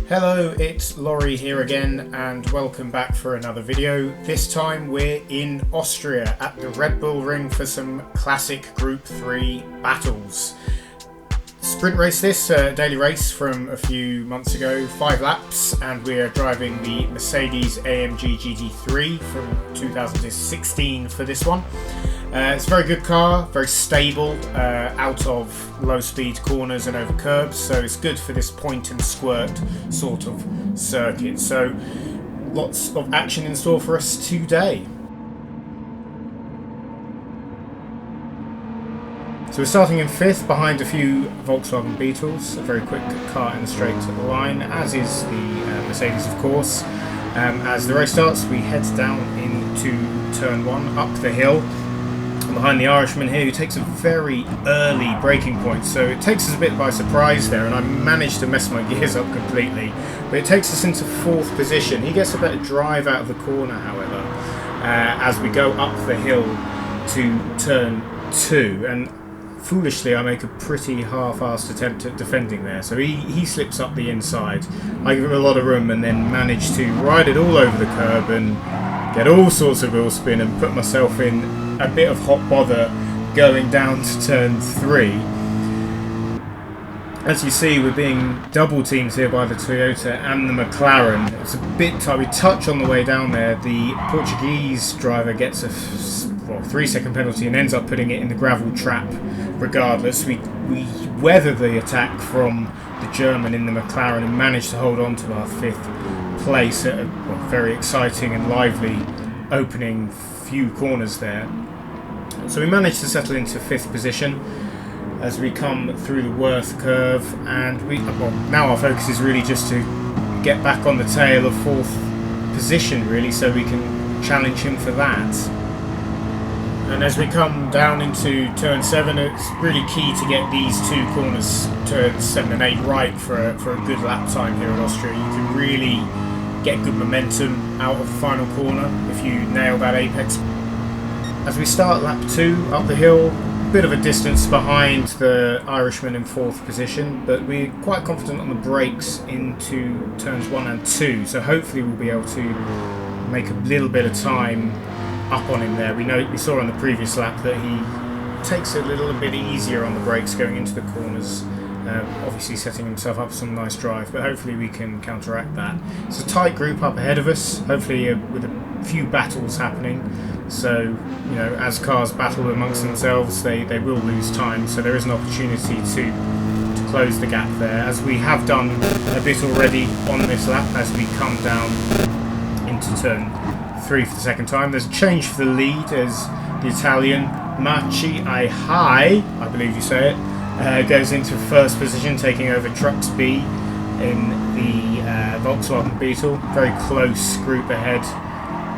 Hello, it's Laurie here again and welcome back for another video. This time we're in Austria at the Red Bull Ring for some classic Group 3 battles. Sprint race this, daily race from a few months ago, 5 laps, and we are driving the Mercedes AMG GT3 from 2016 for this one. It's a very good car, very stable, out of low speed corners and over curbs, so it's good for this point and squirt sort of circuit. So lots of action in store for us today. So we're starting in 5th behind a few Volkswagen Beetles, a very quick car in the straight line, as is the Mercedes of course. As the race starts we head down into turn 1, up the hill. Behind the Irishman here, who takes a very early braking point, so it takes us a bit by surprise there, and I managed to mess my gears up completely, but it takes us into 4th position. He gets a better drive out of the corner, however, as we go up the hill to turn 2, and foolishly I make a pretty half-assed attempt at defending there, so he slips up the inside. I give him a lot of room and then manage to ride it all over the curb and get all sorts of wheel spin and put myself in a bit of hot bother going down to turn 3. As you see, we're being double teamed here by the Toyota and the McLaren. It's a bit tight. We touch on the way down there. The Portuguese driver gets a 3-second penalty and ends up putting it in the gravel trap regardless. We weather the attack from the German in the McLaren and manage to hold on to our 5th place at a very exciting and lively opening few corners there. So we managed to settle into 5th position as we come through the Worth curve, and now our focus is really just to get back on the tail of 4th position really, so we can challenge him for that. And as we come down into turn 7, it's really key to get these 2 corners, turns 7 and 8, right for a good lap time here in Austria. You can really get good momentum out of the final corner if you nail that apex. As we start lap 2 up the hill, a bit of a distance behind the Irishman in 4th position, but we're quite confident on the brakes into turns 1 and 2, so hopefully we'll be able to make a little bit of time up on him there. We saw on the previous lap that he takes it a little bit easier on the brakes going into the corners. Obviously setting himself up for some nice drive, but hopefully we can counteract that. It's a tight group up ahead of us, hopefully with a few battles happening. So, you know, as cars battle amongst themselves, they will lose time, so there is an opportunity to close the gap there, as we have done a bit already on this lap as we come down into turn 3 for the second time. There's a change for the lead as the Italian Machi Ai, I believe you say it, goes into 1st position, taking over Trucks B in the Volkswagen Beetle. Very close group ahead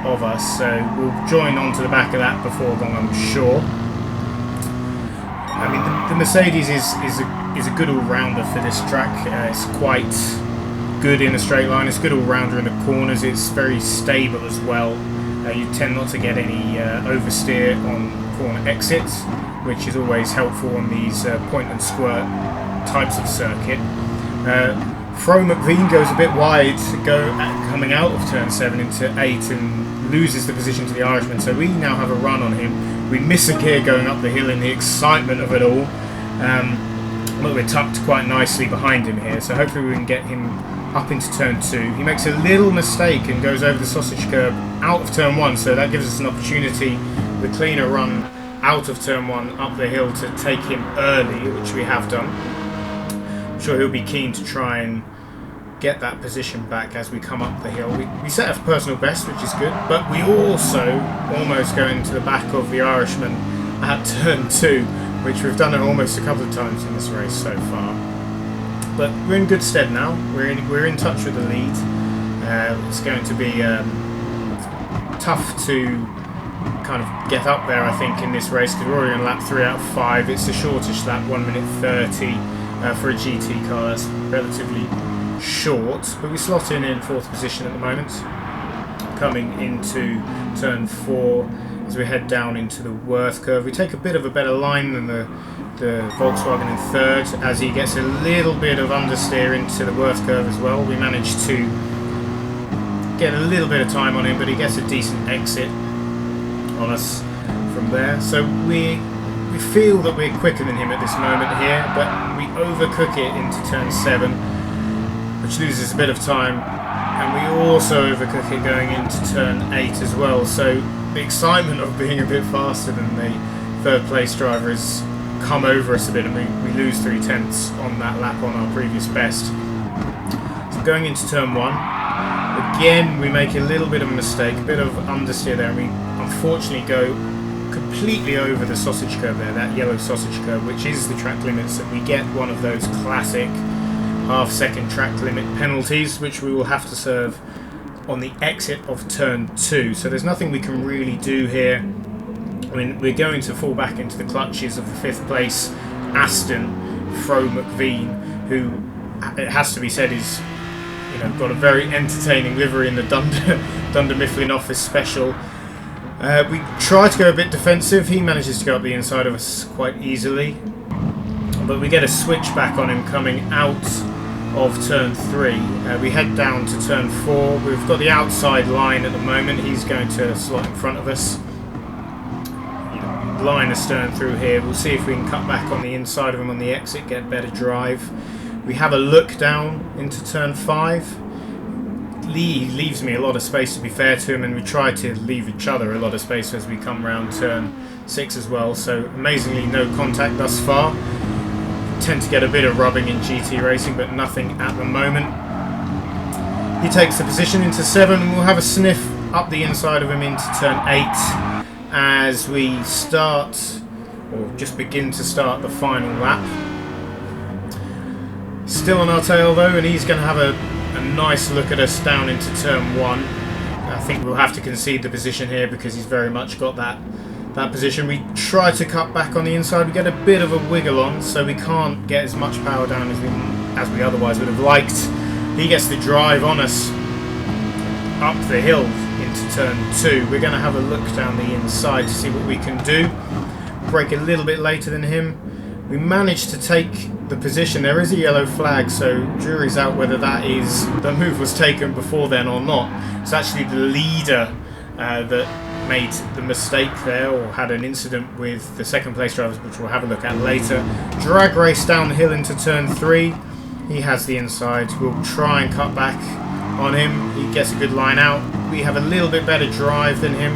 of us, so we'll join on to the back of that before long, I'm sure. I mean, the Mercedes is a good all-rounder for this track. It's quite good in a straight line. It's a good all-rounder in the corners. It's very stable as well. You tend not to get any oversteer on corner exits, which is always helpful on these point and squirt types of circuit. Fro McVean goes a bit wide coming out of turn 7 into 8 and loses the position to the Irishman, so we now have a run on him. We miss a gear going up the hill in the excitement of it all, but we're tucked quite nicely behind him here, so hopefully we can get him up into turn 2. He makes a little mistake and goes over the sausage curb out of turn 1, so that gives us an opportunity, the cleaner run out of turn 1 up the hill, to take him early, which we have done. I'm sure he'll be keen to try and get that position back as we come up the hill. We set a personal best, which is good, but we also almost go into the back of the Irishman at turn 2, which we've done it almost a couple of times in this race so far. But we're in good stead now. We're in touch with the lead. It's going to be tough to kind of get up there, I think, in this race, because we're already on lap 3 out of 5. It's a shortish lap, 1 minute 30 for a GT car. That's relatively short, but we slot in 4th position at the moment, coming into turn 4 as we head down into the Worth curve. We take a bit of a better line than the the Volkswagen in third as he gets a little bit of understeer into the worst curve as well. We managed to get a little bit of time on him, but he gets a decent exit on us from there. So we feel that we're quicker than him at this moment here, but we overcook it into turn 7, which loses a bit of time, and we also overcook it going into turn 8 as well. So the excitement of being a bit faster than the third place driver has come over us a bit, and we lose 3/10 on that lap on our previous best. So going into turn 1, again we make a little bit of a mistake, a bit of understeer there, and we unfortunately go completely over the sausage curb there, that yellow sausage curb, which is the track limits, and we get one of those classic half-second track limit penalties, which we will have to serve on the exit of turn 2. So there's nothing we can really do here. I mean, we're going to fall back into the clutches of the 5th place Aston Fro McVean, who, it has to be said, is, you know, got a very entertaining livery in the Dunder Mifflin Office Special. We try to go a bit defensive. He manages to go up the inside of us quite easily, but we get a switch back on him coming out of turn 3. We head down to turn 4. We've got the outside line at the moment. He's going to slot in front of us. Line astern through here. We'll see if we can cut back on the inside of him on the exit, get better drive. We have a look down into turn 5. Lee leaves me a lot of space, to be fair to him, and we try to leave each other a lot of space as we come round turn 6 as well. So amazingly no contact thus far. Tend to get a bit of rubbing in GT racing, but nothing at the moment. He takes the position into 7, and we'll have a sniff up the inside of him into turn 8 as we start, or just begin to start, the final lap. Still on our tail though, and he's going to have a nice look at us down into turn 1. I think we'll have to concede the position here because he's very much got that position. We try to cut back on the inside. We get a bit of a wiggle on, so we can't get as much power down as we otherwise would have liked. He gets the drive on us up the hill into turn 2. We're going to have a look down the inside to see what we can do. Brake a little bit later than him. We managed to take the position. There is a yellow flag, so jury's out whether the move was taken before then or not. It's actually the leader that made the mistake there, or had an incident with the 2nd place drivers, which we'll have a look at later. Drag race down the hill into turn 3. He has the inside. We'll try and cut back on him. He gets a good line out. We have a little bit better drive than him,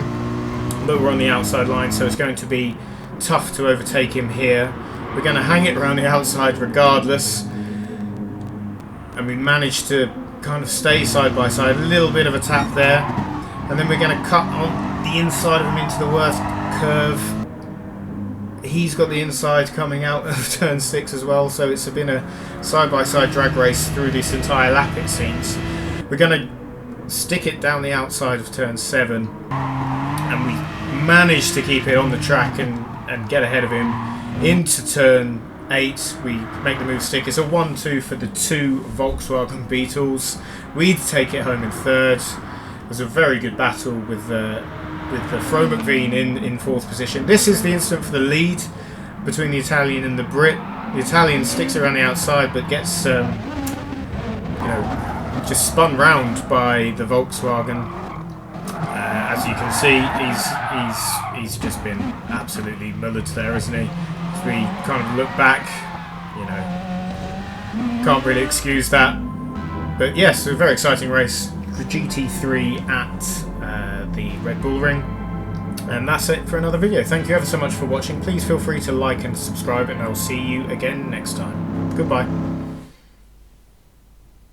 but we're on the outside line, so it's going to be tough to overtake him here. We're going to hang it around the outside regardless, and we managed to kind of stay side by side. A little bit of a tap there, and then we're going to cut on the inside of him into the worst curve. He's got the inside coming out of turn 6 as well, so it's been a side-by-side drag race through this entire lap, it seems. We're going to stick it down the outside of turn 7, and we managed to keep it on the track and get ahead of him into turn 8. We make the move stick. It's a 1-2 for the 2 Volkswagen Beetles. We take it home in 3rd. It was a very good battle with the Fro McVean in 4th position. This is the incident for the lead between the Italian and the Brit. The Italian sticks around the outside, but gets you know, just spun round by the Volkswagen. As you can see, he's just been absolutely mullered there, isn't he? As we kind of look back, you know, can't really excuse that. But yes, a very exciting race for GT3 at the Red Bull Ring. And that's it for another video. Thank you ever so much for watching. Please feel free to like and subscribe, and I'll see you again next time. Goodbye.